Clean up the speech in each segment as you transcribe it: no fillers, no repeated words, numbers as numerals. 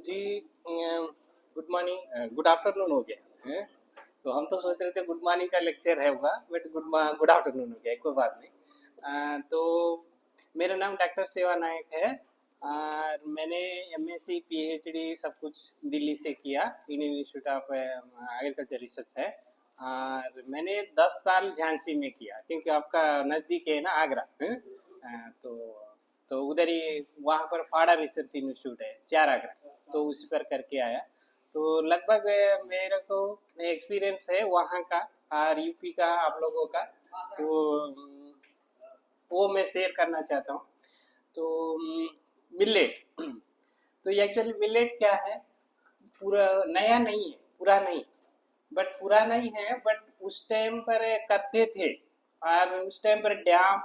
जी, good morning, good afternoon हो गया है। तो हम तो सोच रहे थे गुड मॉर्निंग का लेक्चर है होगा, बट गुड आफ्टरनून हो गया, कोई बात नहीं। तो मेरा नाम डॉक्टर सेवा नायक है और मैंने एमएससी पीएचडी सब कुछ दिल्ली से किया, Indian institute of agriculture research है। और मैंने 10 साल झांसी में किया, क्योंकि आपका नज़दीक है ना आगरा है। तो उधर ही वहाँ पर फाड़ा रिसर्च इंस्टीट्यूट है, चार आगरा, तो उसी पर करके आया। तो लगभग मेरे को एक्सपीरियंस है वहाँ का और यूपी का आप लोगों का। तो वो मैं शेयर करना चाहता हूँ। तो मिलेट, तो एक्चुअली मिलेट क्या है, पूरा नया नहीं है, पूरा नहीं, बट पूरा नहीं है, बट उस टाइम पर करते थे। और उस टाइम पर डैम,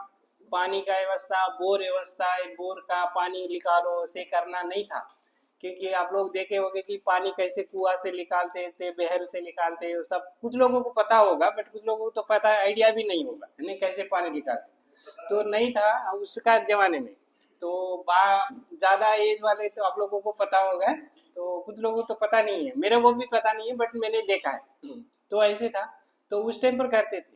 पानी का व्यवस्था, बोर व्यवस्था, बोर का पानी निकालो से करना नहीं था। क्योंकि आप लोग देखे होंगे कि पानी कैसे कुआं से निकालते थे, बहर से निकालते, वो सब कुछ लोगों को पता होगा, बट कुछ लोगों को तो पता आइडिया भी नहीं होगा नहीं कैसे पानी निकालते। तो नहीं था उसका जमाने में। तो बा ज्यादा एज वाले तो आप लोगों को पता होगा, तो कुछ लोगों को तो पता नहीं है, मेरे को भी पता नहीं है, बट मैंने देखा है। तो ऐसे था। तो उस टाइम पर करते थे,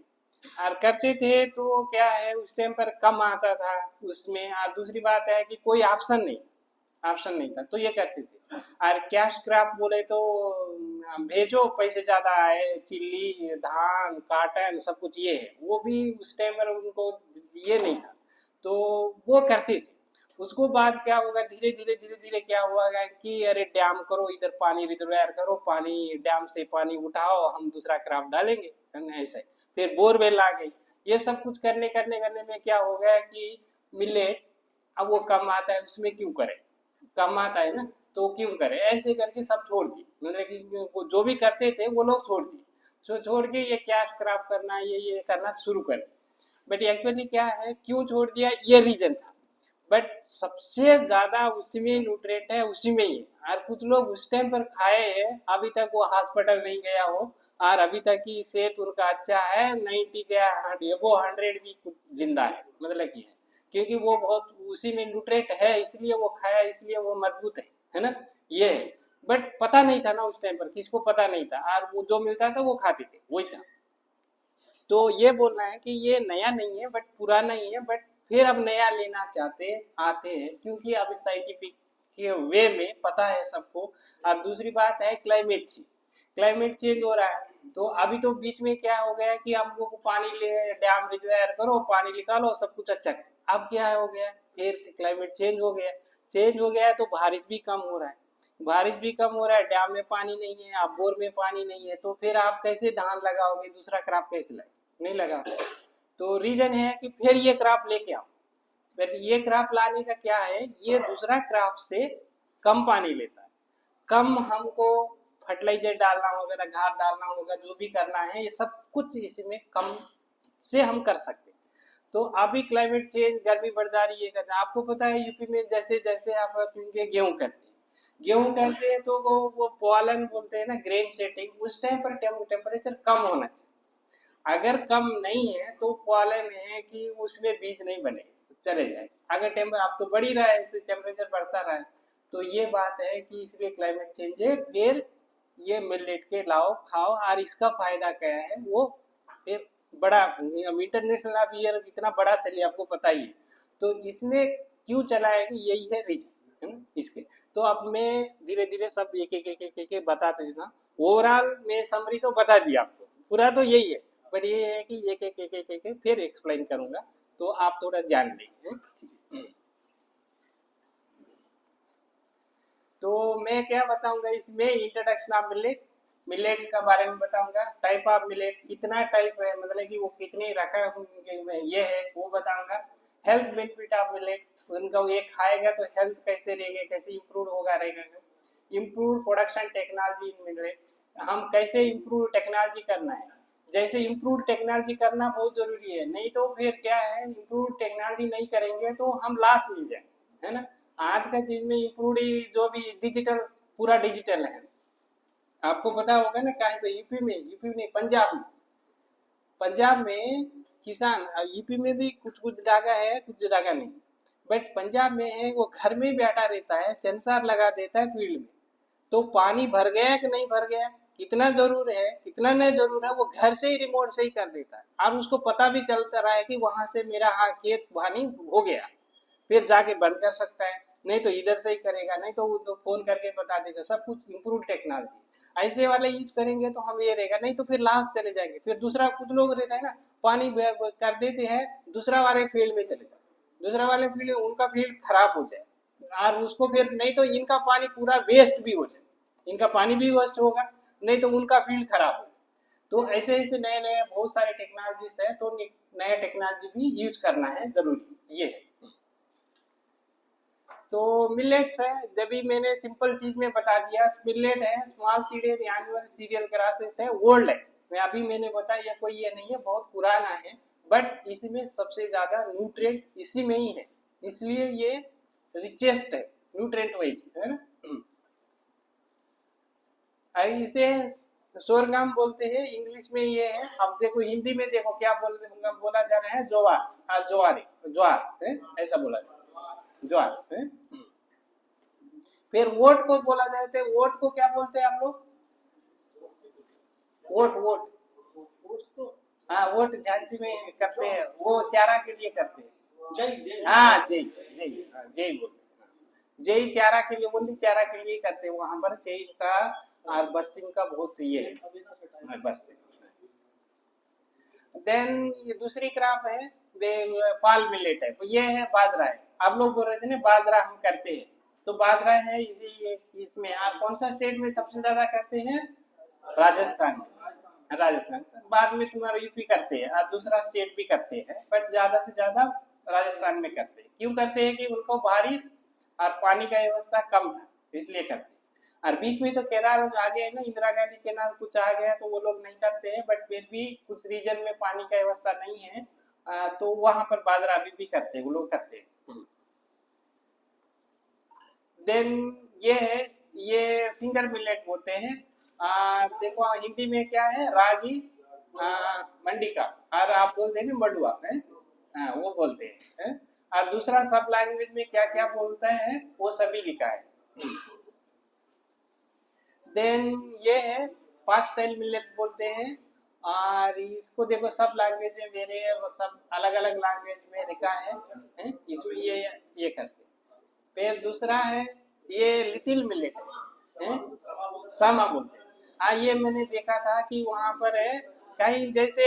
और करते थे तो क्या है, उस टाइम पर कम आता था उसमें। और दूसरी बात है कि कोई ऑप्शन नहीं था, तो ये करते थे। और कैश क्रॉप बोले तो भेजो पैसे ज्यादा आए, चिल्ली, धान, काटन, सब कुछ ये है, वो भी उस टाइम पर उनको ये नहीं था। तो वो करते थे। उसको बाद क्या होगा, धीरे धीरे धीरे धीरे क्या हुआ कि अरे डैम करो, इधर पानी रिजर्वायर करो, पानी डैम से पानी उठाओ, हम दूसरा क्रॉप डालेंगे, ऐसे। फिर बोरवेल आ गई। ये सब कुछ करने करने करने में क्या हो गया कि मिलेट, अब वो कम आता है, उसमें क्यों करें, कम आता है ना, तो क्यों करें, ऐसे करके सब छोड़ दिए। मतलब कि वो जो भी करते थे वो लोग छोड़ दिए। छोड़ के ये कैश क्रॉप करना, ये करना शुरू कर दिया। बट एक्चुअली क्या है, क्यों छोड़ दिया, ये रीजन था। बट सबसे ज्यादा उसी में न्यूट्रेंट है, उसी में ही है। और कुछ लोग उस टाइम पर खाए हैं, अभी तक वो हॉस्पिटल नहीं गया हो, और अभी तक की सेहत उनका अच्छा है, 90 क्या वो 100 भी कुछ जिंदा है, मतलब कि है। क्योंकि वो बहुत उसी में न्यूट्रेंट है, इसलिए वो खाया, इसलिए वो मजबूत है ना, ये है। बट पता नहीं था ना उस टाइम पर, किसको पता नहीं था, और वो जो मिलता था वो खाते थे, वही था। तो ये बोलना है कि ये नया नहीं है, बट पुराना ही है, बट फिर अब नया लेना चाहते आते हैं, क्योंकि अब साइंटिफिक के वे में पता है सबको। और दूसरी बात है क्लाइमेट चेंज, क्लाइमेट चेंज हो रहा है। तो अभी तो बीच में क्या हो गया कि हम लोग को पानी ले, डैम रिजर्वायर करो, पानी निकालो, सब कुछ अच्छा है। अब क्या हो गया, फिर क्लाइमेट चेंज हो गया। चेंज हो गया है तो बारिश भी कम हो रहा है, बारिश भी कम हो रहा है, डैम में पानी नहीं है, आप बोर में पानी नहीं है, तो फिर आप कैसे धान लगाओगे, दूसरा क्रॉप कैसे लगाओगे, नहीं लगा। तो रीजन है कि फिर ये क्रॉप लेके आओ। बट ये क्रॉप लाने का क्या है, ये दूसरा क्रॉप से कम पानी लेता है, कम हमको फर्टिलाइजर डालना होगा ना, खाद डालना होगा, जो भी करना है ये सब कुछ इसमें कम से हम कर सकते हैं। तो अभी क्लाइमेट चेंज, गर्मी बढ़ जा रही है, आपको पता है यूपी में जैसे जैसे आप सुनिए गेहूं करते हैं, गेहूं करते हैं तो वो पॉलन बोलते हैं ना, ग्रेन सेटिंग, उस टाइम पर टेम्परेचर कम होना चाहिए। अगर कम नहीं है तो प्रॉब्लम है कि उसमें बीज नहीं बने, चले जाए। अगर टेम्पर आप तो बढ़ ही रहा है, इससे टेम्परेचर बढ़ता रहा है। तो ये बात है कि इसलिए क्लाइमेट चेंज है। फिर ये मिलेट के लाओ खाओ, और इसका फायदा क्या है वो फिर बड़ा इंटरनेशनल आप ईयर इतना बड़ा चलिए, आपको पता ही है। तो इसने क्यों चला है कि यही है रीजन, है ना इसके। तो अब मैं धीरे धीरे सब एक बताते जाता। ओवरऑल मैं समरी तो बता दिया आपको, पूरा तो यही है। बट ये है कि एक फिर एक्सप्लेन करूंगा, तो आप थोड़ा ध्यान देंगे। तो मैं क्या बताऊंगा इसमें, इंट्रोडक्शन ऑफ मिलेट, मिलेट्स का बारे में बताऊंगा, टाइप ऑफ मिलेट कितना टाइप है, मतलब कि वो कितने रखा ये है वो बताऊंगा। हेल्थ बेनिफिट ऑफ मिलेट, उनका वो ये खाएगा तो हेल्थ कैसे रहेगा, कैसे इंप्रूव होगा रहेगा। Improve production technology in millet, हम कैसे इम्प्रूव टेक्नोलॉजी करना है। जैसे इम्प्रूव टेक्नोलॉजी करना बहुत जरूरी है, नहीं तो फिर क्या है, इम्प्रूव टेक्नोलॉजी नहीं करेंगे तो हम लॉस मिल जाए, है ना। आज का चीज में इम्प्रूव जो भी डिजिटल, पूरा डिजिटल है। आपको पता होगा ना, कहीं पे यूपी में नहीं, पंजाब में, पंजाब में किसान, यूपी में भी कुछ कुछ जगह है, कुछ जगह नहीं। बट पंजाब में है, वो घर में बैठा रहता है, सेंसर लगा देता है फील्ड में, तो पानी भर गया कि नहीं भर गया, कितना जरूर है कितना नहीं जरूर है, वो घर से ही रिमोट से ही कर देता है। और उसको पता भी चलता रहा है कि वहां से मेरा हाँ खेत पानी हो गया, फिर जाके बंद कर सकता है, नहीं तो इधर से ही करेगा, नहीं तो वो तो फोन करके बता देगा। सब कुछ इम्प्रूव टेक्नोलॉजी ऐसे वाले यूज करेंगे तो हम ये रहेगा, नहीं तो फिर लास्ट चले जाएंगे। फिर दूसरा कुछ लोग रहता है ना, पानी कर देते हैं, दूसरा वाले फील्ड में चले जाते, दूसरा वाले फील्ड में उनका फील्ड खराब हो जाए, और उसको फिर नहीं तो इनका पानी पूरा वेस्ट भी हो जाए, इनका पानी भी वेस्ट होगा, नहीं तो उनका फील्ड खराब होगा। तो ऐसे ऐसे नए नए बहुत सारे टेक्नोलॉजीज है, तो नया टेक्नोलॉजी भी यूज करना है जरूरी, ये है। तो मिलेट्स है, जब भी मैंने सिंपल चीज में बता दिया, मिलेट है small serial annual serial grasses है, ओल्ड है। मैं अभी मैंने बताया कोई ये नहीं है बहुत पुराना है, बट इसमें सबसे ज्यादा न्यूट्रिएंट इसी में ही है, इसलिए ये रिचेस्ट है न्यूट्रिएंट वाइज, है ना। इसे सोरगाम बोलते हैं इंग्लिश में ये है। अब देखो हिंदी में देखो क्या बोला जा रहा है, ज्वार, ज्वार ज्वार है, ऐसा बोला जाए ज्वार है। फिर वोट को बोला जाता है, वोट को क्या बोलते हैं आप लोग, वोट वोट, हाँ वोट झांसी में करते हैं, वो चारा के लिए करते हैं, जय, हाँ जय जय, हाँ जय बोलते हैं, जय चारा के लिए, ओनली चारा के लिए करते हैं वहां पर, जय का और बरसिंग का बहुत ये है बस। देन ये दूसरी क्रॉप है, पाल मिलेट है, तो ये है बाजरा है। आप लोग बोल रहे थे ना बाजरा हम करते हैं, तो बाजरा है इसी इसमें। आप कौन सा स्टेट में सबसे ज्यादा करते हैं, राजस्थान में, राजस्थान बाद में तुम्हारा यूपी करते हैं और दूसरा स्टेट भी करते हैं, बट ज्यादा से ज्यादा राजस्थान में करते हैं। क्यों करते हैं कि उनको बारिश और पानी का व्यवस्था कम था, इसलिए करते हैं। और बीच में तो केरल आ गया है ना, इंदिरा गांधी केनाल कुछ आ गया तो वो लोग नहीं करते हैं, बट फिर भी कुछ रीजन में पानी का व्यवस्था नहीं है, तो वहां पर बाजरा अभी भी करते हैं, वो लोग करते हैं। देन ये है, ये फिंगर मिलेट बोलते हैं। देखो हिंदी में क्या है, रागी, मंडी का, और आप बोलते हैं ना मडुआ है, वो बोलते हैं। और दूसरा सब लैंग्वेज में क्या क्या बोलता है वो सभी लिखा है। देन ये है पांच टाइल मिलेट बोलते हैं, और इसको देखो सब लैंग्वेज में मेरे वो सब अलग अलग लैंग्वेज में लिखा है, इसमें ये करते हैं। फिर दूसरा है ये लिटिल मिलेट है, सामा बोलते हैं। ये मैंने देखा था कि वहां पर है कहीं जैसे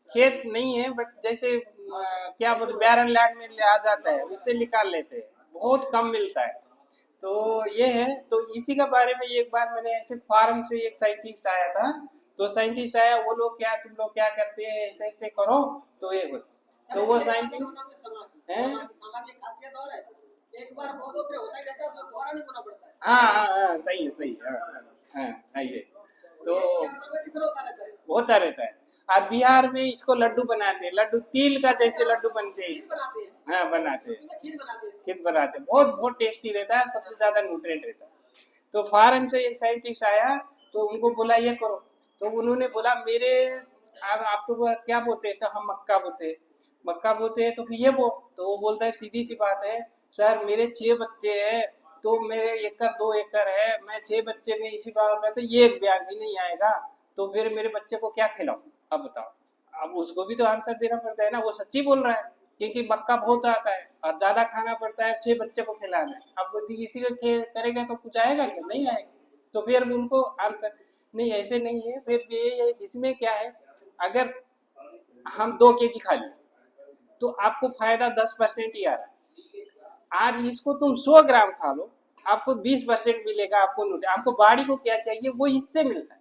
खेत नहीं है, बट जैसे क्या बोलते बैरन लैंड में ले आ जाता है, उससे निकाल लेते हैं, बहुत कम मिलता है। तो ये है, तो इसी के बारे में एक बार मैंने ऐसे फार्म से एक साइंटिस्ट आया था, तो साइंटिस्ट आया, वो लोग क्या तुम लोग क्या करते हैं ऐसे ऐसे करो, तो ये हो, तो वो साइंटिस्ट है, एक बार पौधों पे होता ही रहता है, उसको दोबारा नहीं बोना पड़ता है। हाँ सही है सही है, हाँ ये तो होता रहता है। और बिहार में इसको लड्डू बनाते हैं, लड्डू तिल का जैसे लड्डू बनते हैं, हाँ बनाते हैं, खीर बनाते हैं, बहुत बहुत टेस्टी रहता है, सबसे ज्यादा न्यूट्रिएंट रहता है। तो फॉरेन से एक साइंटिस्ट आया, तो उनको बोला ये करो, तो उन्होंने बोला मेरे आप तो क्या बोलते हैं, तो हम मक्का बोलते हैं, मक्का बोलते हैं, तो फिर ये तो वो बोलता है सीधी सी बात है सर, मेरे 6 बच्चे हैं, तो मेरे 1 एकड़ 2 एकड़ है, मैं 6 बच्चे में इसी बात में तो ये एक बैग भी नहीं आएगा, तो फिर मेरे बच्चे को क्या खिलाऊं, अब बताओ। अब उसको भी तो आंसर देना पड़ता है ना, वो सच्ची बोल रहा है, क्योंकि मक्का बहुत आता है और ज्यादा खाना पड़ता है, 6 बच्चे को खिलाना है, अब वो इसी को करेगा तो कुछ आएगा क्या, नहीं आएगा। तो फिर उनको आंसर नहीं, ऐसे नहीं है। फिर ये इसमें क्या है, अगर हम 2 kg खा लें तो आपको फायदा 10% ही आ रहा है, आज इसको तुम 100 ग्राम खा लो, आपको 20% मिलेगा, आपको बॉडी को क्या चाहिए वो इससे मिलता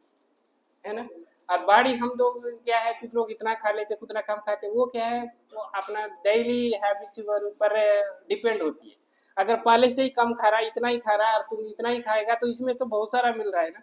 है ना। और बॉडी हम लोग क्या है, कुछ लोग इतना खा लेते कुछ ना कम खाते, वो क्या है वो अपना डेली हैबिट्स पर डिपेंड होती है। अगर पहले से ही कम खा रहा है, इतना ही खा रहा है, और तुम इतना ही खाएगा तो इसमें तो बहुत सारा मिल रहा है ना।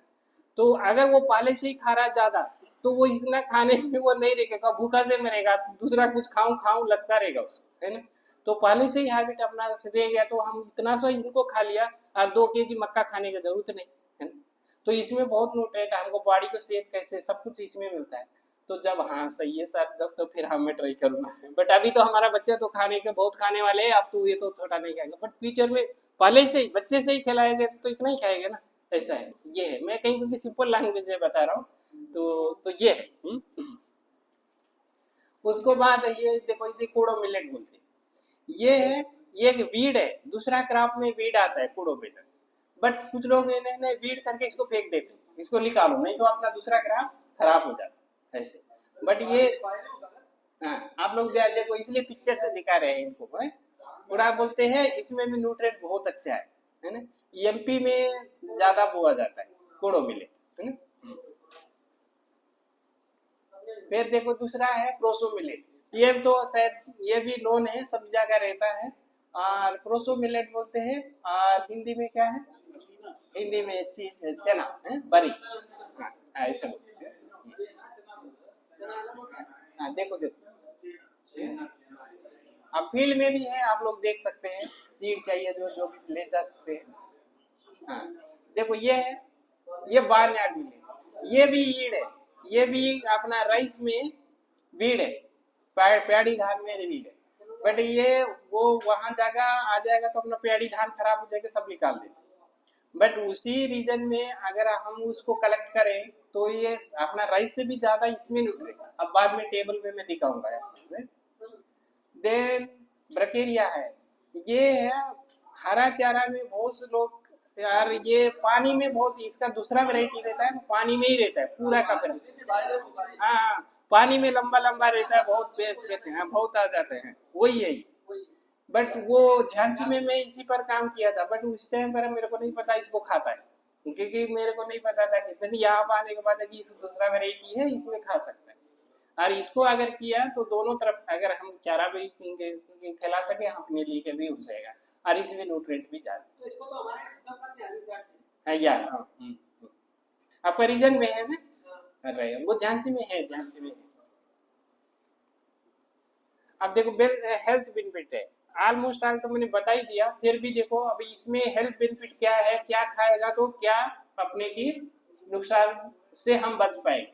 तो अगर वो पहले से ही खा रहा है ज्यादा, तो वो इतना खाने में वो नहीं रहेगा, भूखा से मरेगा, दूसरा कुछ खाऊं खाऊं लगता रहेगा उसको, है ना। तो पहले से ही हैबिट अपना रह गया, तो हम इतना सा इनको खा लिया और 2 kg मक्का खाने की जरूरत नहीं, है ना। तो इसमें बहुत न्यूट्रिएंट है, हमको बॉडी को सेहत कैसे सब कुछ इसमें मिलता है। तो जब हाँ सही है सर, जब तो फिर मैं ट्राई करूंगा, बट अभी तो हमारा बच्चा तो खाने के बहुत खाने वाले हैं, अब तो ये तो थोड़ा नहीं खाएगा, बट फ्यूचर में पहले से ही बच्चे से ही खिलाएंगे तो इतना ही खाएगा ना, ऐसा है, ये है। मैं कहीं क्योंकि सिंपल लैंग्वेज में बता रहा हूँ, तो ये है। उसको बाद ये देखो, ये कोडो मिलेट बोलते हैं। ये है, ये एक वीड है, दूसरा क्रॉप में वीड आता है कोडो मिलेट। बट कुछ लोग इन्हें वीड करके इसको फेंक देते हैं, इसको निकालो नहीं तो अपना दूसरा क्रॉप खराब हो जाता है ऐसे। बट ये, हाँ, आप लोग देखो, इसलिए पिक्चर से दिखा रहे हैं इनको, है। पूरा बोलते हैं इसमें भी न्यूट्रिएंट बहुत अच्छा है ना। एमपी में ज्यादा बोआ जाता है कोडो मिलेट, है ना। फिर देखो दूसरा है प्रोसो मिलेट। ये तो शायद ये भी नोन है, सब जगह रहता है। और प्रोसो मिलेट बोलते हैं। और हिंदी में क्या है, हिंदी में चना है, बरी। हाँ, ऐसे बोलते हैं। हाँ, देखो देखो, अब फील्ड में भी है, आप लोग देख सकते हैं। सीड चाहिए जो जो भी ले जा सकते हैं। हाँ, देखो ये है, ये बार्नयार्ड मिलेट, ये भी ईड है। ये भी अपना राइस में वीड है, प्याड़ी धान में वीड है। बट ये वो वहां जगह आ जाएगा तो अपना प्याड़ी धान खराब हो जाएगा, सब निकाल देते। बट उसी रीजन में अगर हम उसको कलेक्ट करें तो ये अपना राइस से भी ज्यादा इसमें निकलेगा। अब बाद में टेबल में मैं दिखाऊंगा। देन ब्रकेरिया है, ये है हरा चारा में बहुत से लोग, यार ये पानी में बहुत, इसका दूसरा वैरायटी रहता है, पानी में ही रहता है पूरा का पूरा। हाँ, पानी में लंबा लंबा रहता है, बहुत देते हैं, बहुत आ जाते हैं, वही है। बट वो झांसी में मैं इसी पर काम किया था, बट उस टाइम पर मेरे को नहीं पता इसको खाता है, क्योंकि मेरे को नहीं पता था कि फिर यहाँ पर आने के बाद कि दूसरा वैरायटी है, इसमें खा सकता है। और इसको अगर किया तो दोनों तरफ अगर हम चारा भी खिला सके, अपने लिए भी हो जाएगा। और इसमें न्यूट्रिएंट भी ज्यादा, तो इसको तो हमारे या हाँ, आपका रीजन में है ना, रहे वो झांसी में है, झांसी में है। अब देखो हेल्थ बेनिफिट है, ऑलमोस्ट ऑल तो मैंने बता ही दिया। फिर भी देखो अभी इसमें हेल्थ बेनिफिट क्या है, क्या खाएगा तो क्या अपने की नुकसान से हम बच पाएंगे।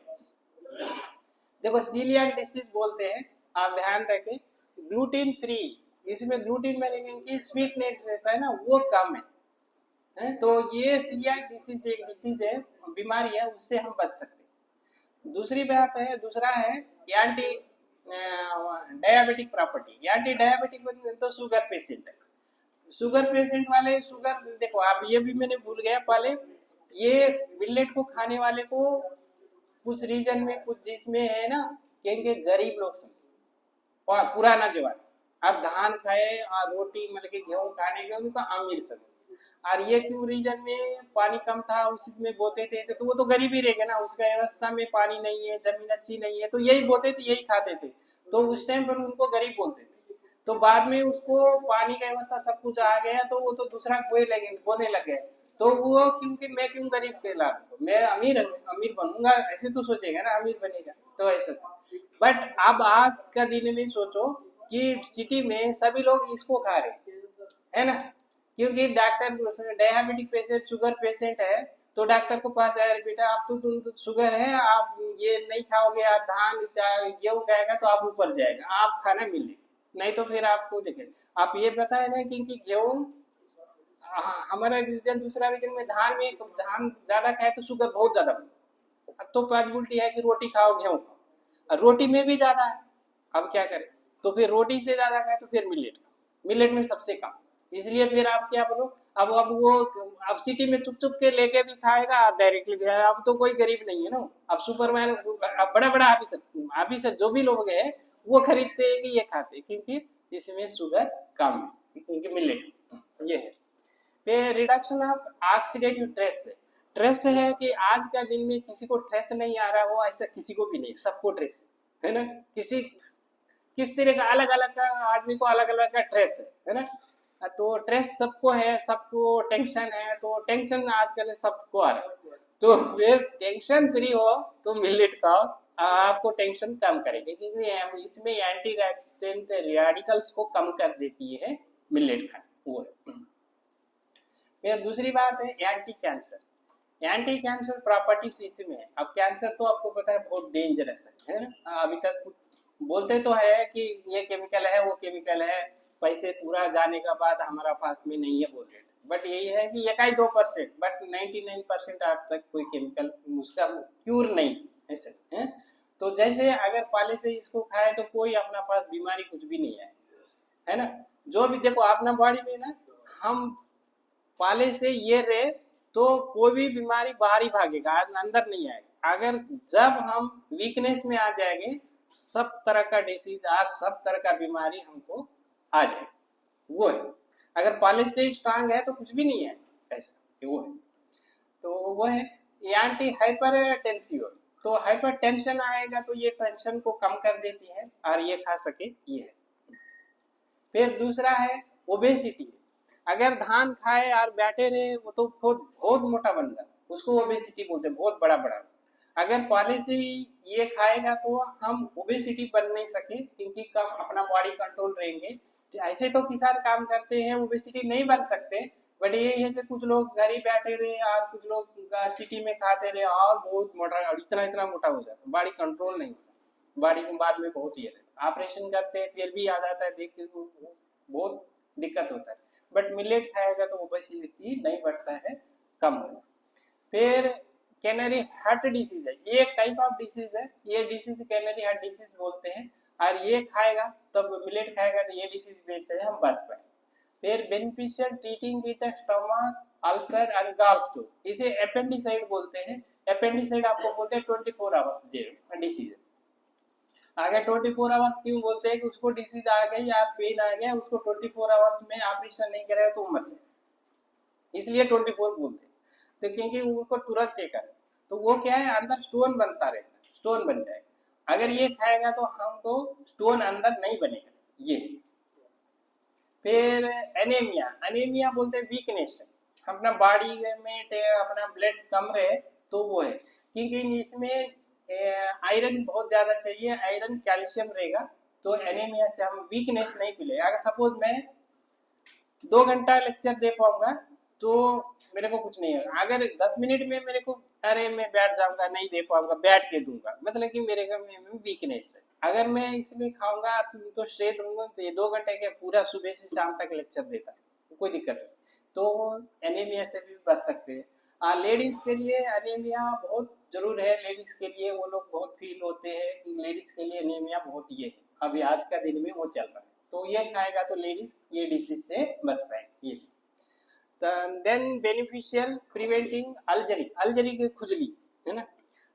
देखो सीलियाक डिसीज बोलते हैं, आप ध्यान रखें, ग्लूटीन फ्री। इसमें ग्लूटीन में की स्वीटनेस रहता है ना, वो कम है। तो ये सीलियाक डिसीज एक डिसीज है, बीमारी है, उससे हम बच सकते हैं। दूसरी बात है, दूसरा है anti diabetic property. Anti diabetic तो शुगर पेशेंट है, शुगर पेशेंट वाले, शुगर देखो आप, ये भी मैंने भूल गया पहले, ये मिलेट को खाने वाले को कुछ रीजन में, कुछ जिसमें है ना, कहेंगे गरीब लोग समझो और पुराना जवान, अब धान खाए और रोटी मतलब कि गेहूं खाने के उनका अमीर समझो। और ये क्यों रीजन में पानी कम था उसमें बोते थे, तो वो तो गरीब ही रहेगा ना, उसका व्यवस्था में पानी नहीं है, जमीन अच्छी नहीं है, तो यही बोते थे, यही खाते थे। तो उस टाइम पर उनको गरीब बोलते थे। तो बाद में उसको पानी का व्यवस्था सब कुछ आ गया, तो वो तो दूसरा बोने लगे। तो वो क्योंकि मैं क्यों गरीब कहला, मैं अमीर अमीर बनूंगा, ऐसे तो सोचेगा ना, अमीर बनेगा, तो ऐसा था। बट अब आज का दिन में सोचो कि सिटी में सभी लोग इसको खा रहे है ना, क्योंकि doctor diabetic patient, sugar patient है, तो डॉक्टर को पास आया, बेटा आप तो तुम तो शुगर है, आप ये नहीं खाओगे, आप धान गेहूं खाएगा तो आप ऊपर जाएगा, आप खाना मिले, नहीं तो फिर आपको देखे। आप ये बताए ना कि गेहूं, हाँ, हमारा रीजन, दूसरा रीजन में धान ज्यादा खाए तो शुगर बहुत ज्यादा बढ़े। अब तो पॉसिबिलिटी है कि रोटी खाओ गेहूं खाओ, और रोटी में भी ज्यादा है, अब क्या करें। तो फिर रोटी से ज्यादा खाए तो फिर मिलेट खाओ, मिलेट में सबसे कम। इसलिए फिर आप क्या बोलो, अब वो, अब सिटी में चुप चुप के लेके भी खाएगा, आप डायरेक्टली भी, अब तो कोई गरीब नहीं है ना, अब सुपरमैन, अब बड़ा बड़ा ऑफिसर जो भी लोग हैं, वो खरीदते हैं कि ये खाते हैं, क्योंकि इसमें शुगर कम है, क्योंकि मिलेट ये है। फिर reduction of oxidative stress, stress है कि आज का दिन में किसी को स्ट्रेस नहीं आ रहा हो, ऐसा किसी को भी नहीं, सबको स्ट्रेस है ना। किसी किस तरह का अलग अलग का आदमी को अलग अलग का स्ट्रेस है ना। तो स्ट्रेस सबको है, सबको टेंशन है, तो टेंशन आजकल सबको आ रहा है। तो फिर टेंशन फ्री हो तो मिलेट खाओ, आपको टेंशन कम करेगी, क्योंकि इसमें एंटी रेडिकल्स को कम कर देती है मिलेट खाना, वो है। फिर दूसरी बात है anti cancer. Anti cancer properties इसमें है। अब कैंसर तो आपको पता है बहुत डेंजरस है ना, अभी तक बोलते तो है कि ये केमिकल है, वो केमिकल है, पैसे पूरा जाने के बाद हमारा पास में नहीं है बोल देते बट यही है कि 1-2%, बट 99% आज तक कोई केमिकल उसका क्यूर नहीं ऐसे है। तो जैसे अगर पहले से इसको खाए तो कोई अपना पास बीमारी कुछ भी नहीं है ना। जो भी देखो अपना बॉडी में ना, हम पहले से ये रहे तो कोई भी बीमारी बाहर ही भागेगा, अंदर नहीं आएगा। अगर जब हम वीकनेस में आ जाएंगे, सब तरह का डिसीज और सब तरह का बीमारी हमको आ जाए, वो है। अगर पहले से स्ट्रांग है तो कुछ भी नहीं है ऐसा, वो है। तो वो है एंटी हाइपर टेंसिव। तो हाइपर टेंशन आएगा तो ये टेंशन को कम कर देती है और ये खा सके, ये है। फिर दूसरा है ओबेसिटी। अगर धान खाए और बैठे रहे वो तो बहुत बहुत मोटा बन जाता, उसको ओबेसिटी बोलते हैं, बहुत बड़ा बड़ा। अगर पहले से ही ये खाएगा तो हम ओबेसिटी बन नहीं सके, क्योंकि कम अपना बॉडी कंट्रोल रहेंगे। तो ऐसे तो किसान काम करते हैं, ओबेसिटी नहीं बन सकते, बट ये है कि कुछ लोग घर ही बैठे रहे और कुछ लोग सिटी में खाते रहे और बहुत मोटा, और इतना इतना मोटा हो जाता, बॉडी कंट्रोल नहीं होता, बॉडी के बाद में बहुत ये ऑपरेशन करते हैं फिर भी आ जाता है, देख के बहुत दिक्कत होता है। बट मिलेट खाएगा तो ओबेसिटी नहीं बढ़ता है, कम होगा। फिर कैनरी हार्ट डिसीज है, ये एक टाइप ऑफ डिसीज है, ये डिसीज कैनरी हार्ट डिसीज बोलते हैं। और ये खाएगा तब मिलेट खाएगा तो ये डिसीज से हम बच पाए। फिर beneficial treating with stomach ulcer and gall stone, इसे अपेंडिसाइड बोलते हैं। अपेंडिसाइड आपको बोलते हैं 24 आवर्स डिसीज। आगे 24 आवर्स क्यों बोलते हैं कि उसको डिसीज आ गई या पेन आ गया, उसको 24 आवर्स में ऑपरेशन नहीं करेगा तो मर जाए, इसलिए 24 बोलते हैं। तो क्योंकि उनको तुरंत ये करें तो वो क्या है, अंदर स्टोन बनता रहता है, स्टोन बन जाएगा। अगर ये खाएगा तो हमको स्टोन अंदर नहीं बनेगा, ये। फिर एनीमिया, एनीमिया बोलते हैं वीकनेस, अपना बॉडी में अपना ब्लड कम रहे तो वो है, क्योंकि इसमें आयरन बहुत ज्यादा चाहिए, आयरन कैल्शियम रहेगा, तो एनीमिया से हम वीकनेस नहीं मिले। अगर सपोज मैं 2 घंटा लेक्चर दे पाऊंगा तो मेरे को कुछ नहीं है, अगर 10 मिनट में मेरे को अरे मैं बैठ जाऊंगा, नहीं दे पाऊंगा, बैठ के दूंगा, मतलब कि मेरे में वीकनेस है। अगर मैं इसमें खाऊंगा तो स्ट्रेट रहूंगा, तो ये 2 घंटे के पूरा सुबह से शाम तक लेक्चर देता है, कोई दिक्कत नहीं। तो एनीमिया से भी बच सकते हैं। लेडीज के लिए एनीमिया बहुत जरूर है, लेडीज के लिए वो लोग बहुत फील होते हैं कि लेडीज के लिए एनीमिया बहुत ये है, अभी आज का दिन में वो चल रहा है, तो ये खाएगा तो लेडीज ये डिसीज से बच पाएंगे, ये। देन बेनिफिशियल प्रिवेंटिंग अल्जरी, अल्जरी की खुजली है ना।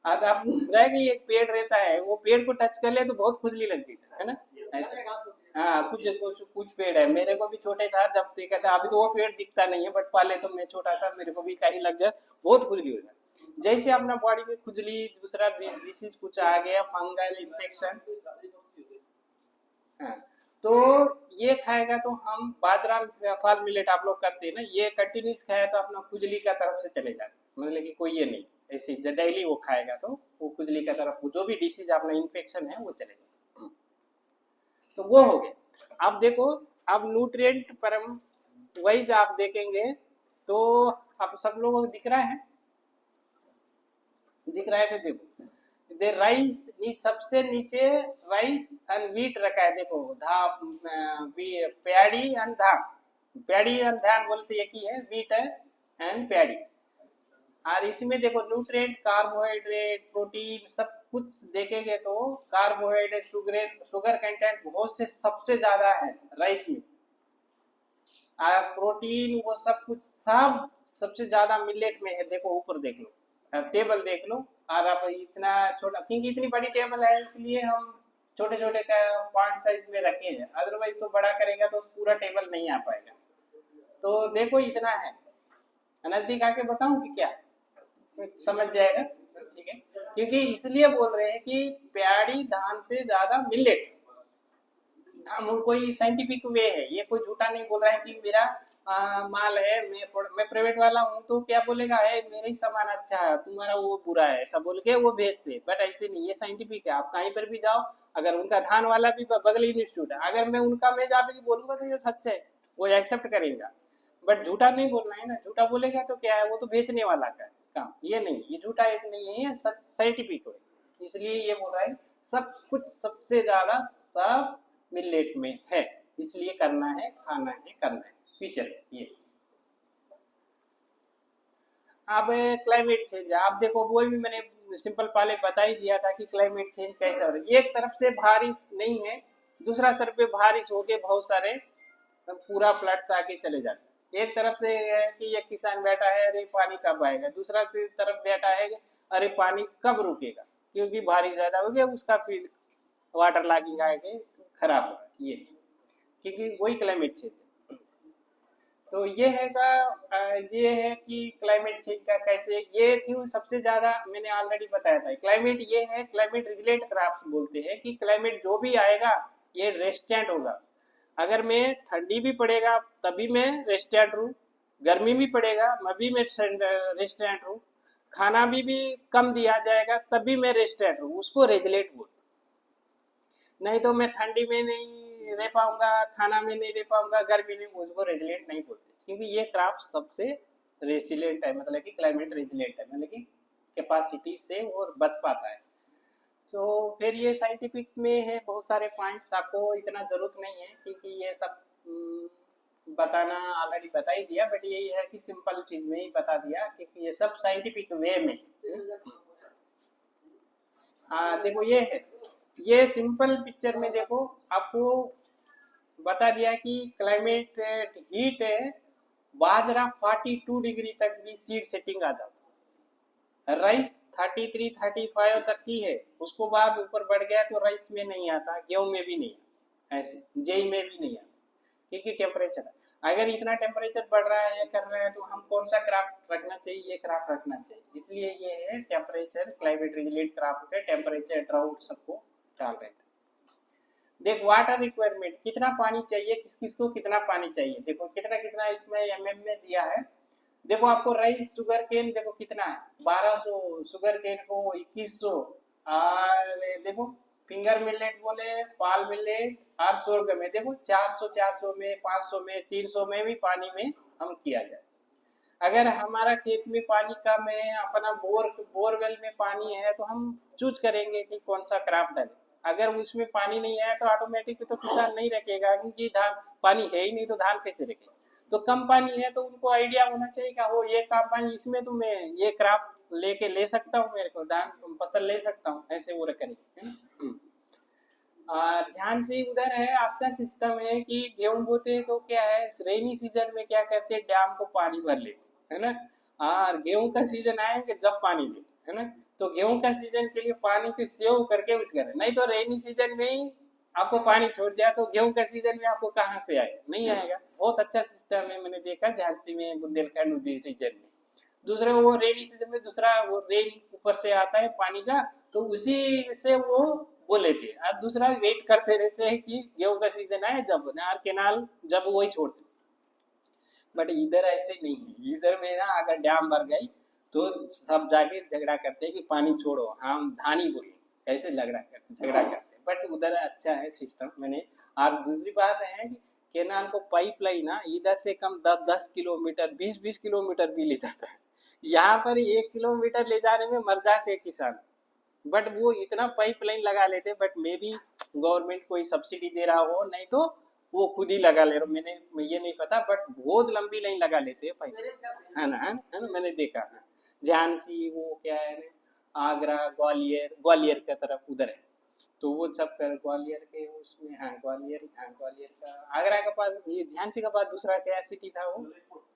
आज आप कि एक पेड़ रहता है, वो पेड़ को टच कर ले तो बहुत खुजली लगती है ना, ऐसा। हाँ, कुछ कुछ कुछ पेड़ है, मेरे को भी छोटे था जब देखा था, अभी तो वो पेड़ दिखता नहीं है, बट पहले तो मैं छोटा था, मेरे को भी कहीं लग जाए बहुत खुजली हो जाए। जैसे अपना बॉडी में खुजली, दूसरा डिसीज कुछ आ गया, फंगल इन्फेक्शन, हाँ, तो ये खाएगा तो हम बाजरा फल मिलेट आप लोग करते हैं ना, ये कंटिन्यूस खाया तो अपना खुजली का तरफ से चले जाते, मतलब कि कोई ये नहीं, ऐसे डेली वो खाएगा तो वो खुजली का तरफ, जो भी डिसीज अपना इन्फेक्शन है वो चले जाते। तो वो हो गया। अब देखो, अब न्यूट्रिएंट परम वाइज आप देखेंगे तो आप सब लोगों को दिख रहा है, दिख रहा है तो देखो, दे राइस, सबसे नीचे राइस एंड व्हीट रखा है, देखो धान, प्याड़ी एंड धान, प्याड़ी एंड धान बोलते एक ही है, व्हीट है एंड प्याड़ी। और इसमें देखो न्यूट्रिएंट, कार्बोहाइड्रेट, प्रोटीन सब कुछ देखेंगे तो कार्बोहाइड्रेट, शुगर कंटेंट बहुत से सबसे ज्यादा है राइस में, और प्रोटीन वो सब कुछ सब सबसे ज्यादा मिलेट में है। देखो ऊपर देख लो, टेबल देख लो, और आप इतना छोटा, क्योंकि इतनी बड़ी टेबल है इसलिए हम छोटे छोटे का पॉइंट साइज में रखे हैं, अदरवाइज तो बड़ा करेगा तो पूरा टेबल नहीं आ पाएगा। तो देखो इतना है, नजदीक आके बताऊं कि क्या, समझ जाएगा, ठीक है। क्योंकि इसलिए बोल रहे हैं कि प्याड़ी धान से ज्यादा मिलेट, हम कोई साइंटिफिक वे है, ये कोई झूठा नहीं बोल रहा है कि मेरा माल है, मैं प्राइवेट वाला हूँ तो क्या बोलेगा है मेरा ही सामान अच्छा है, तुम्हारा वो बुरा है, ऐसा बोल के वो भेजते, बट ऐसे नहीं, ये साइंटिफिक है। आप कहीं पर भी जाओ, अगर उनका धान वाला भी बगल इंस्टीट्यूट है, अगर मैं उनका में जाके बोलूंगा तो ये सच है, वो एक्सेप्ट करेगा। बट झूठा नहीं बोलना है ना, झूठा बोलेगा तो क्या है, वो तो बेचने वाला का काम, ये नहीं, ये झूठा एक नहीं है, ये साइंटिफिक है। इसलिए ये बोल रहा है सब कुछ सबसे ज्यादा सब मिलेट में है, इसलिए करना है, खाना है, करना है, फ्यूचर ये। अब क्लाइमेट चेंज, आप देखो वो भी मैंने सिंपल पहले बता ही दिया था कि क्लाइमेट चेंज कैसे हो रहा है। एक तरफ से बारिश नहीं है, दूसरा तरफ पे बारिश होके बहुत सारे पूरा फ्लड्स आके चले जाते हैं। एक तरफ से है कि एक किसान बैठा है, अरे पानी कब आएगा, दूसरा तरफ बैठा है कि अरे पानी कब रुकेगा, क्योंकि बारिश ज्यादा हो गया, उसका फील्ड वाटर लॉगिंग आके खराब हो रहा है। ये क्योंकि वही क्लाइमेट चेंज है। तो ये है का ये है कि क्लाइमेट चेंज का कैसे, ये क्यों सबसे ज्यादा मैंने ऑलरेडी बताया था। क्लाइमेट ये है, क्लाइमेट रिजिलेंट क्रॉप्स बोलते हैं कि क्लाइमेट जो भी आएगा ये रेस्टेंट होगा। अगर मैं ठंडी भी पड़ेगा तभी मैं रेस्टेंट हूँ, गर्मी भी पड़ेगा मैं भी रेस्टेंट हूँ, खाना भी कम दिया जाएगा तभी मैं रेस्टेंट हूँ, उसको रेगुलेट बोलते। नहीं तो मैं ठंडी में नहीं रह पाऊंगा, खाना में नहीं रह पाऊंगा, गर्मी में, उसको रेजिलेंट नहीं बोलते, क्योंकि ये क्राफ्ट सबसे रेसिलेंट है, मतलब कि क्लाइमेट रेजिलेंट है, मतलब कि कैपेसिटी से वो बच पाता है। तो फिर ये साइंटिफिक में है बहुत सारे पॉइंट्स, आपको इतना जरूरत नहीं है क्योंकि ये सब बताना ऑलरेडी बता ही दिया, बट यही है कि सिंपल चीज में ही बता दिया क्योंकि ये सब साइंटिफिक वे में। हाँ देखो ये है, ये सिंपल पिक्चर में देखो आपको बता दिया कि क्लाइमेट हीट है, बाजरा 42 डिग्री तक भी सीड सेटिंग आ जाता है, राइस 33 35 तक की है, उसको बाद ऊपर बढ़ गया तो राइस में नहीं आता, गेहूं में भी नहीं आता, ऐसे जेई में भी नहीं आता, क्योंकि टेम्परेचर है। अगर इतना टेम्परेचर बढ़ रहा है कर रहे हैं तो हम कौन सा क्राफ्ट रखना चाहिए, ये क्राफ्ट रखना चाहिए, इसलिए ये है टेम्परेचर क्लाइमेट रिजिलेंट क्राफ्ट है, टेम्परेचर ड्राउट सबको टॉलरेट। देख वाटर रिक्वायरमेंट, कितना पानी चाहिए, किस किस को कितना पानी चाहिए, देखो कितना कितना इसमें एमएम में दिया है। देखो आपको राइस शुगर केन देखो कितना है, 1200, शुगर केन को 2100, और देखो फिंगर मिलेट बोले, पाल मिलेट और सोरगम में देखो 400 400 में, 500 में, 300 में भी पानी में हम किया जाए। अगर हमारा खेत में पानी कम है, अपना बोरवेल में पानी है, तो हम चूज करेंगे कि कौन सा क्रॉप डालें। अगर उसमें पानी नहीं है तो ऑटोमेटिक तो किसान नहीं रखेगा, क्योंकि धान पानी है ही नहीं तो धान कैसे रखेगा। तो कम पानी है तो उनको आइडिया होना चाहिए कि हो ये कम पानी, इसमें तो मैं ये क्रॉप लेके ले सकता हूँ, मेरे को धान फसल ले सकता हूँ, ऐसे वो करेंगे। और ध्यान से उधर है अच्छा सिस्टम है कि गेहूं बोते तो क्या है, रेनी सीजन में क्या करते हैं, डैम को पानी भर लेते है ना, और गेहूं का सीजन आएंगे जब पानी देते है ना। तो गेहूं का सीजन के लिए पानी को सेव करके उस घर, नहीं तो रेनी सीजन में ही आपको पानी छोड़ दिया तो गेहूं का सीजन में आपको कहाँ से आएगा, नहीं आएगा। बहुत अच्छा सिस्टम है, मैंने देखा झांसी में, बुंदेलखंड रीजन में। दूसरे वो रेनी सीजन में दूसरा वो रेन ऊपर से आता है पानी का, तो उसी से वो लेते हैं, और दूसरा वेट करते रहते हैं कि गेहूं का सीजन आए जब और केनाल जब वही छोड़ते। बट इधर ऐसे नहीं है, इधर में ना अगर डैम भर गई तो सब जाके झगड़ा करते हैं कि पानी छोड़ो, हम धानी बोले, ऐसे झगड़ा करते बट उधर अच्छा है सिस्टम मैंने। और दूसरी बात है कि केनाल को पाइप लाइन ना इधर से कम 10 10 किलोमीटर 20 20 किलोमीटर भी ले जाता है, यहाँ पर 1 किलोमीटर ले जाने में मर जाते हैं किसान। बट वो इतना पाइप लाइन लगा लेते, बट मे बी गवर्नमेंट कोई सब्सिडी दे रहा हो, नहीं तो वो खुद ही लगा ले रहा, मैंने ये नहीं पता, बट बहुत लंबी लाइन लगा लेते हैं पाइप, है ना मैंने देखा है। झांसी वो क्या है ना, आगरा ग्वालियर का तरफ उधर है, तो वो सब कर ग्वालियर के उसमें, हाँ ग्वालियर का, आगरा का पास ये झांसी का पास दूसरा क्या सिटी था वो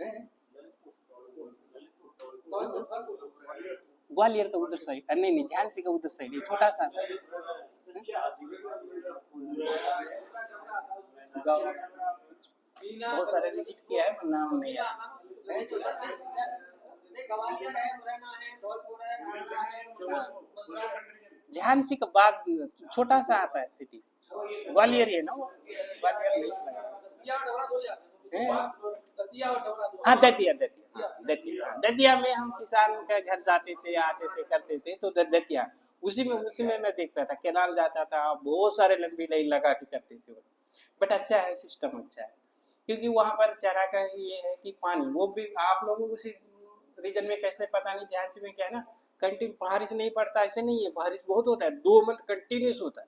है? ग्वालियर का उधर साइड, नहीं नहीं झांसी का उधर साइड, ये छोटा सा था। गाँव बहुत सारे विजिट किया है पर नाम नहीं याद। झांसी के बाद छोटा सा आता है सिटी, ग्वालियर है ना वो, ग्वालियर नहीं लगा। हाँ दतिया दतिया, हाँ दतिया, दतिया में हम किसान के घर जाते थे, आते थे, करते थे, तो दतिया उसी में मैं देखता था, केनाल जाता था, बहुत सारे लंबी लाइन लगा के करते थे। बट अच्छा है सिस्टम, अच्छा है, क्योंकि वहां पर चारा का ये है कि पानी वो भी आप लोगों को उसी रीजन में कैसे पता नहीं, ध्यान से में क्या है ना, कंटिन्यू बारिश नहीं पड़ता ऐसे नहीं है, बारिश बहुत होता है, 2 मंथ कंटिन्यूस होता है,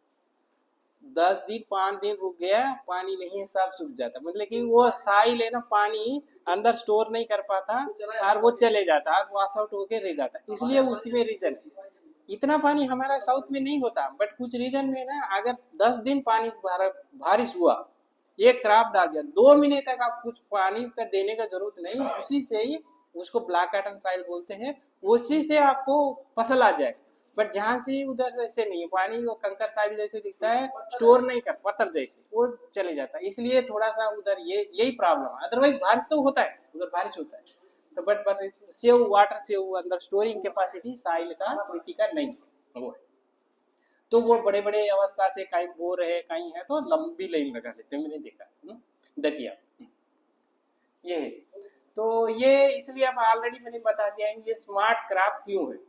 10 दिन 5 दिन रुक गया, पानी नहीं है, सब सूख जाता, मतलब कि वो साइल है ना, पानी अंदर स्टोर नहीं कर पाता और वो चले जाता और वॉश आउट होके रह जाता, इसलिए उसी में रीजन है। इतना पानी हमारा साउथ में नहीं होता, बट कुछ रीजन में ना अगर 10 दिन पानी बारिश हुआ, एक क्रॉप डाल दिया, 2 महीने तक आप कुछ पानी का देने का जरूरत नहीं, उसी से ही, उसको ब्लैक कॉटन साइल बोलते हैं, उसी से आपको फसल आ जाएगा। बट जहां से उधर ऐसे नहीं है, पानी वो कंकर साइल जैसे दिखता है, स्टोर नहीं कर, पत्थर जैसे वो चले जाता है, इसलिए थोड़ा सा उधर ये यही प्रॉब्लम है। अदरवाइज बारिश तो होता है, उधर बारिश होता है, तो बट सेव वाटर सेव अंदर स्टोरिंग कैपेसिटी साइल का मिट्टी का नहीं है, वो है। तो वो बड़े बड़े अवस्था से कहीं बोर है कहीं है, तो लंबी लाइन लगा लेते हैं, मैंने देखा दतिया, ये है। तो ये इसलिए अब ऑलरेडी मैंने बता दिया है, ये स्मार्ट क्राफ्ट क्यों है।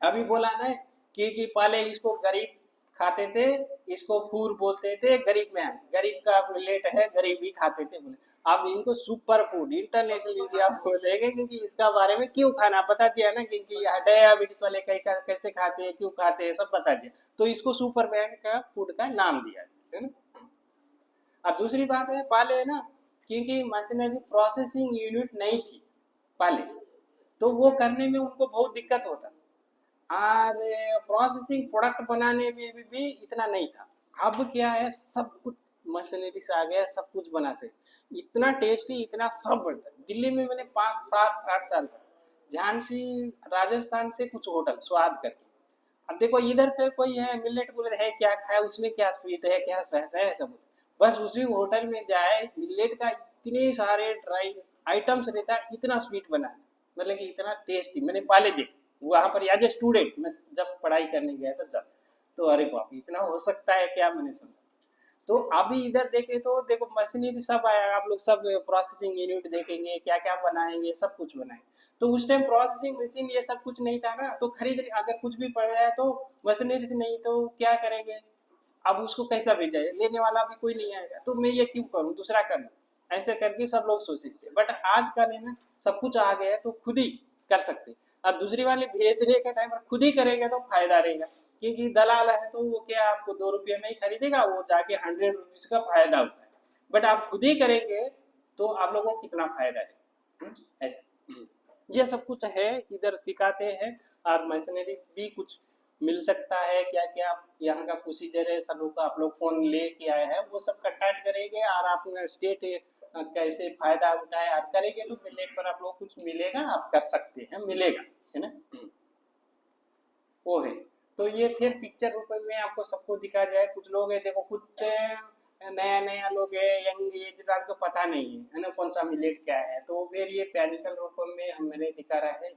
अभी बोला ना कि पहले इसको गरीब खाते थे, इसको फूर बोलते थे, गरीब मैन, गरीब का मिलेट है, गरीब ही खाते थे बोले। अब इनको सुपर फूड इंटरनेशनली आप बोलेंगे, क्योंकि इसका बारे में क्यों खाना बता दिया ना, क्योंकि डायबिटीज वाले कैसे खाते हैं, क्यों खाते हैं, सब बता दिया, तो इसको सुपर मैन का फूड का नाम दिया है ना। अब दूसरी बात है, पहले है ना, क्योंकि मशीनरी प्रोसेसिंग यूनिट नहीं थी पहले, तो वो करने में उनको बहुत दिक्कत होता, और प्रोसेसिंग प्रोडक्ट बनाने में भी इतना नहीं था। अब क्या है, सब कुछ मशीनरी से आ गया, सब कुछ बना से इतना टेस्टी, इतना सब बनता है। दिल्ली में मैंने 5 7 8 साल का झांसी राजस्थान से कुछ होटल स्वाद करके, अब देखो इधर तो कोई है मिलेट बोले है क्या खाए, उसमें क्या स्वीट है, क्या वैसा है, सब बस उसी होटल में जाए, मिलेट का इतने सारे ड्राई आइटम्स रहता है, इतना स्वीट बना है, मतलब कि इतना टेस्टी मैंने पहले देखा वहां पर एज ए स्टूडेंट, मैं जब पढ़ाई करने गया था जब, तो अरे बाप इतना हो सकता है क्या, मैंने सुना। तो अभी इधर देखे तो देखो मशीनरी सब आया, आप लोग सब प्रोसेसिंग यूनिट देखेंगे, क्या क्या बनाएंगे, सब कुछ बनाएंगे। तो उस टाइम प्रोसेसिंग मशीन ये सब कुछ नहीं था ना, तो खरीद अगर कुछ भी पड़ रहा है तो मशीनरी से नहीं, तो क्या करेंगे, अब उसको कैसा भेजा है, लेने वाला भी कोई नहीं आएगा, तो मैं ये क्यों करूँ, दूसरा कर लूँ, ऐसे करके सब लोग सोचते थे। बट आज का है ना, सब कुछ आ गया है, तो खुद ही कर सकते। और दूसरी वाले भेजने के टाइम पर खुद ही करेंगे तो फायदा रहेगा, क्योंकि दलाल है तो वो क्या आपको 2 रुपये में ही खरीदेगा, वो जाके 100 रुपीज का फायदा होता है। बट आप खुद ही करेंगे तो आप लोगों को कितना फायदा है, ऐसे ये सब कुछ है, इधर सिखाते हैं। और मशीनरी भी कुछ मिल सकता है, क्या क्या यहाँ का प्रोसीजर है, सब लोग आप लोग फोन ले के आए हैं, वो सब कंटेक्ट करेंगे, और आप स्टेट कैसे फायदा उठाए और करेंगे, तो मिलेट पर आप लोग कुछ मिलेगा, आप कर सकते हैं, मिलेगा, है ना, वो है। तो ये फिर पिक्चर रूप में आपको सबको दिखा जाए, कुछ लोग है देखो, कुछ नया नया लोग है, यंग एज को पता नहीं है ना कौन सा मिलेट क्या है, तो फिर ये पैनिकल रूप में मैंने दिखा रहा है।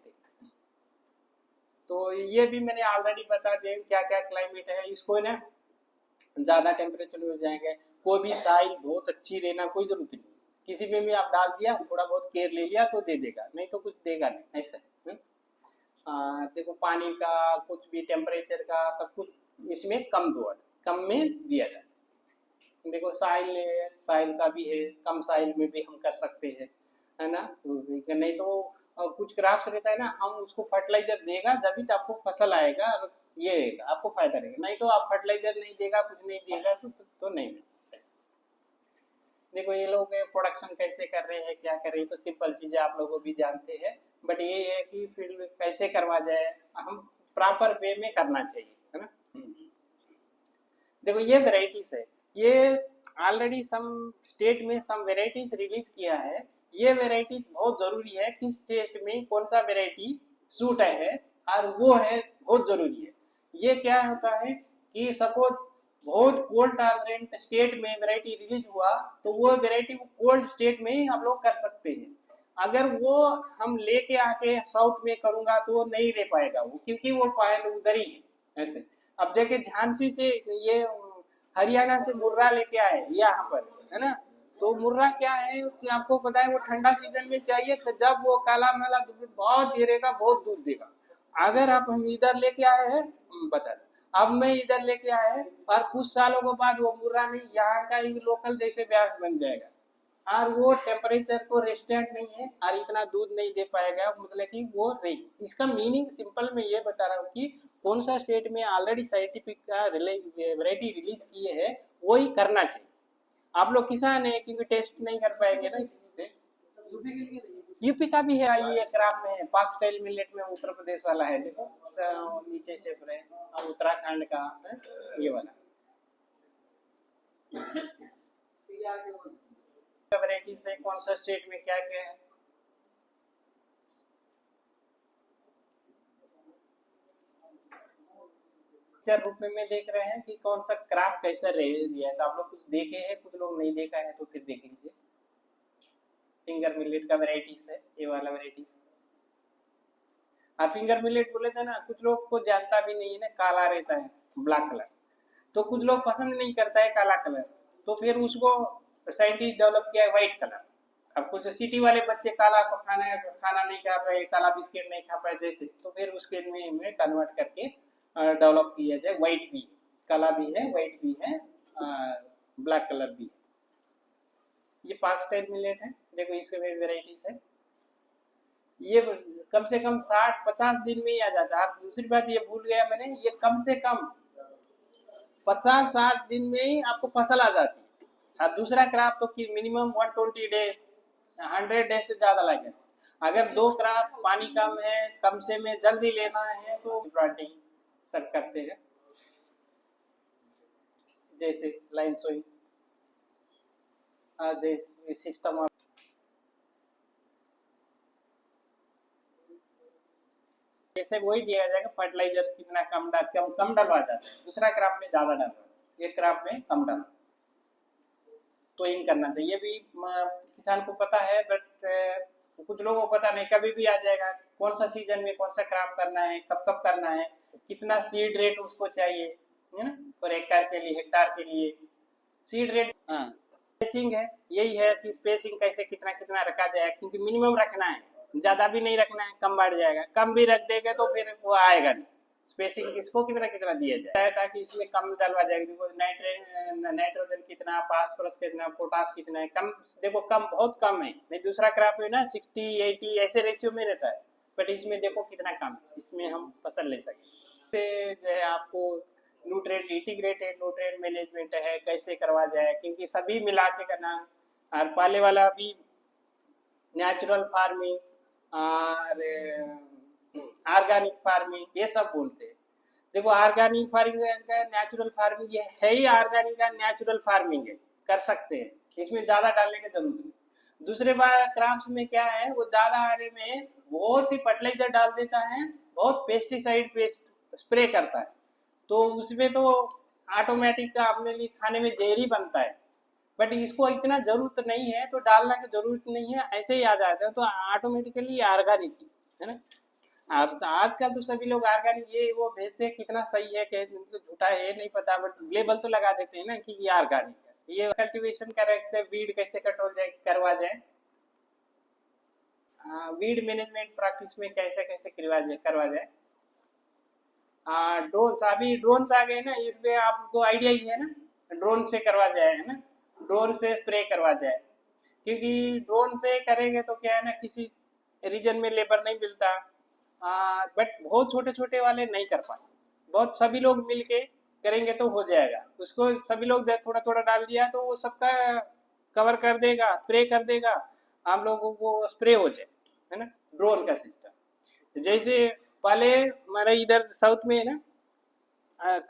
तो ये भी मैंने ऑलरेडी बता दिया क्या क्या क्लाइमेट है, इसको ना ज्यादा टेम्परेचर में हो जाएंगे, कोई भी साइल बहुत अच्छी रहना कोई जरूरत नहीं, किसी में भी आप डाल दिया, थोड़ा बहुत केयर ले लिया तो दे देगा, नहीं तो कुछ देगा नहीं, ऐसा है। देखो पानी का कुछ भी टेम्परेचर का सब कुछ इसमें कम दो, कम में दिया जाता है। देखो साइल का भी है, कम साइल में भी हम कर सकते हैं, है ना, नहीं तो कुछ क्राफ्ट रहता है ना, हम उसको फर्टिलाइजर देगा जब भी तो आपको फसल आएगा, ये आपको फायदा रहेगा, नहीं तो आप फर्टिलाइजर नहीं देगा, कुछ नहीं देगा, तो नहीं मिलेगा ऐसे। देखो ये लोग प्रोडक्शन कैसे कर रहे हैं, क्या कर रहे हैं, तो सिंपल चीजें आप लोग भी जानते हैं, बट ये है कि फील्ड कैसे करवा जाए, हम प्रॉपर वे में करना चाहिए, है ना। देखो ये वेराइटीज है, ये ऑलरेडी सम स्टेट में सम वेराइटीज रिलीज किया है, ये वेराइटीज बहुत जरूरी है, किस स्टेट में कौन सा वेराइटी सूट है, और वो है बहुत जरूरी है। ये क्या होता है कि सपोज बहुत कोल्ड टॉलरेंट स्टेट में वेराइटी रिलीज हुआ, तो वो वेराइटी कोल्ड स्टेट में ही हम लोग कर सकते हैं। अगर वो हम लेके आके साउथ में करूंगा तो वो नहीं रह पाएगा वो, क्योंकि वो पायल उधर ही है ऐसे। अब देखिए झांसी से ये हरियाणा से मुर्रा लेके आए यहाँ पर, है ना, तो मुर्रा क्या है कि आपको पता है वो ठंडा सीजन में चाहिए, तो जब वो काला मेला दूध बहुत देगा, बहुत दूध देगा। अगर आप हम इधर लेके आए हैं, बता दें, अब मैं इधर लेके आए हैं, और कुछ सालों के बाद वो मुर्रा नहीं, यहाँ का ही लोकल जैसे ब्यास बन जाएगा, और वो टेम्परेचर को रेस्टेंट नहीं है, और इतना दूध नहीं दे पाएगा, मतलब कि वो नहीं। इसका मीनिंग सिंपल मैं ये बता रहा हूँ कि कौन सा स्टेट में ऑलरेडी साइंटिफिक का वैरायटी रिलीज किए है वही करना चाहिए। आप लोग किसान है क्योंकि टेस्ट नहीं कर पाएंगे ना। यूपी का भी है, ये क्राप में है, पाक स्टाइल मिलेट में उत्तर प्रदेश वाला है, देखो नीचे से पूरे, और उत्तराखंड का है ये वाला वैरायटी से कौन सा स्टेट में क्या क्या है। पिक्चर रूप में देख रहे हैं कि कौन सा क्राफ्ट कैसा दिया है, तो आप लोग कुछ देखे हैं, कुछ लोग नहीं देखा है तो फिर देख लीजिए। फिंगर मिलेट का वैरायटीज है ये वाला वैरायटीज। और फिंगर मिलेट बोले थे ना, कुछ लोग को जानता भी नहीं है ना, काला रहता है ब्लैक कलर, तो कुछ लोग पसंद नहीं करता है काला कलर, तो फिर उसको साइंटिस्ट डेवलप किया है व्हाइट कलर। अब कुछ सिटी वाले बच्चे काला को खाना नहीं खा पाए, काला बिस्किट नहीं खा पाए जैसे, तो फिर उसके में कन्वर्ट करके डेवलप किया जाए, व्हाइट भी, काला भी है, व्हाइट भी है, ब्लैक कलर भी है। ये पाक स्टाइल मिलेट है, देखो इसके वेराइटीज है। ये कम से कम 60-50 दिन में ही आ जाता है। दूसरी बात ये भूल गया मैंने, ये कम से कम 50-60 दिन में ही आपको फसल आ जाती है। और दूसरा क्रॉप तो कि मिनिमम 120 डेज 100 डेज से ज्यादा लगेगा। अगर दो क्रॉप पानी कम है, कम से में जल्दी लेना है तो प्लांटिंग सब करते हैं, जैसे लाइन सोइंग, जैसे सिस्टम जैसे वही दिया जाएगा, फर्टिलाइजर कितना कम डलवा जाता है, दूसरा क्रॉप में ज्यादा डलवा, एक क्रॉप में कम डलवा, तो इन करना चाहिए भी। किसान को पता है, बट कुछ लोगों को पता नहीं, कभी भी आ जाएगा, कौन सा सीजन में कौन सा क्रॉप करना है, कब कब करना है, कितना सीड रेट उसको चाहिए, है ना, पर हेक्टार के लिए, हेक्टार के लिए सीड रेट। हाँ, स्पेसिंग है, यही है कि स्पेसिंग कैसे कितना कितना रखा जाए, क्योंकि मिनिमम रखना है, ज्यादा भी नहीं रखना है, कम बढ़ जाएगा, कम भी रख देगा तो फिर वो आएगा नहीं। स्पेसिंग किसको कितना कितना दिया जाए ताकि इसमें कम डलवा जाएगा। देखो नाइट्रोजन कितना, फास्फोरस कितना, पोटास कितना है, कम देखो, कम बहुत कम है, नहीं दूसरा क्रॉप है ना 60-80 ऐसे रेशियो में रहता है, बट इसमें देखो कितना कम, इसमें हम फसल ले सकते। जो है आपको न्यूट्रिएंट, इंटीग्रेटेड न्यूट्रिएंट मैनेजमेंट है, कैसे करवा जाए, क्योंकि सभी मिला के करना। और पहले वाला भी नेचुरल फार्मिंग और ऑर्गेनिक फार्मिंग ये सब बोलते हैं। देखो ऑर्गेनिक फार्मिंग का, नेचुरल फार्मिंग, ये है ही ऑर्गेनिक का नेचुरल फार्मिंग है, कर सकते हैं, इसमें ज्यादा डालने की जरूरत नहीं। दूसरे बार क्राफ्ट में क्या है, वो ज्यादा आने में बहुत ही फर्टिलाइजर डाल देता है, बहुत पेस्टिसाइड स्प्रे करता है, तो उसमें तो ऑटोमेटिक का अपने लिए खाने में जहर ही बनता है। बट इसको इतना जरूरत नहीं है तो डालना की जरूरत नहीं है, ऐसे ही आ जाता है, तो ऑटोमेटिकली ऑर्गेनिक है ना। और आजकल तो सभी लोग ऑर्गेनिक ये वो भेजते हैं, कितना सही है कि झूठा है ये नहीं पता, बट लेबल तो लगा देते हैं ना कि ये ऑर्गेनिक है। ये कल्टीवेशन कर रखते हैं, वीड कैसे कंट्रोल जाए करवा जाए, वीड मैनेजमेंट प्रैक्टिस में कैसे कैसे करवा जाए। ड्रोन, अभी ड्रोन आ गए ना, इसमें आपको आइडिया ही है ना, ड्रोन से करवा जाए, है ना, ड्रोन से स्प्रे करवा जाए, क्योंकि ड्रोन से करेंगे तो क्या है ना, किसी रीजन में लेबर नहीं मिलता, बट बहुत छोटे छोटे वाले नहीं कर पाते, बहुत सभी लोग मिलके करेंगे तो हो जाएगा, उसको सभी लोग थोड़ा थोड़ा डाल दिया तो वो सबका कवर कर देगा, स्प्रे कर देगा, हम लोगों को स्प्रे हो जाए, है ना, ड्रोन का सिस्टम। जैसे पहले हमारे इधर साउथ में है ना,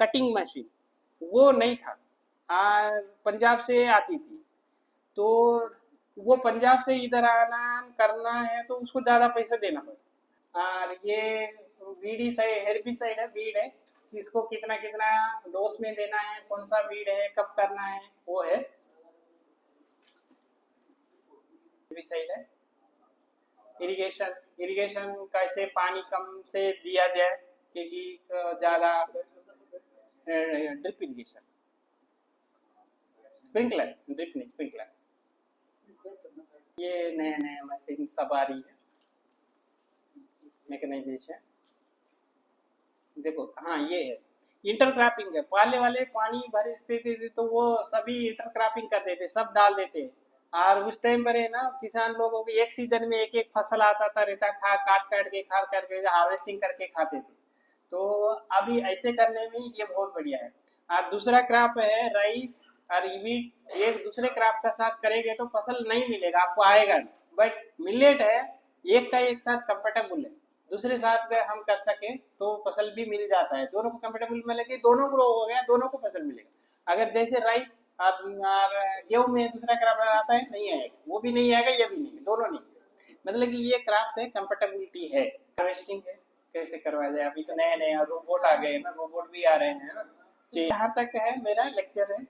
कटिंग मशीन वो नहीं था, पंजाब से आती थी, तो वो पंजाब से इधर आना करना है तो उसको ज्यादा पैसा देना पड़ता। और ये बीडी साइड, हेर्बिसाइड है, बीड है, इसको कितना कितना डोज में देना है, कौन सा बीड है, कब करना है, वो है हेर्बिसाइड है। इरिगेशन, इरिगेशन कैसे पानी कम से दिया जाए, क्योंकि ज्यादा ड्रिप इरिगेशन, स्प्रिंकलर, ड्रिप नहीं स्प्रिंकलर, ये नया नया मशीन सब आ रही है, मैकेनाइजेशन। देखो हाँ ये है इंटरक्रॉपिंग है, पहले वाले पानी भरी स्थिति थी तो वो सभी इंटरक्रॉपिंग कर देते, सब डाल देते, और उस टाइम पर है ना किसान लोगों के एक सीजन में एक एक फसल आता था रहता, खा काट काट के खा करके हार्वेस्टिंग करके खाते थे। तो अभी ऐसे करने में ये बहुत बढ़िया है। आप दूसरा क्रॉप है राइस और वीट, एक दूसरे क्रॉप का साथ करेंगे तो फसल नहीं मिलेगा आपको, आएगा नहीं। बट मिलेट है एक का एक साथ कंपेटेबल है, दूसरे साथ में हम कर सके तो फसल भी मिल जाता है, दोनों को कंपेटेबल मिलेगी, दोनों ग्रो हो गया, दोनों को फसल मिलेगा। अगर जैसे राइस और गेहूं में दूसरा क्रॉप आता है, नहीं आएगा, वो भी नहीं आएगा, ये भी नहीं, दोनों नहीं। मतलब कि ये क्रॉप से कंपेटेबिलिटी है। हार्वेस्टिंग है कैसे करवाया जाए, अभी तो नया नया रोबोट आ गए हैं ना, रोबोट भी आ रहे हैं ना जी। यहाँ तक है मेरा लेक्चर है।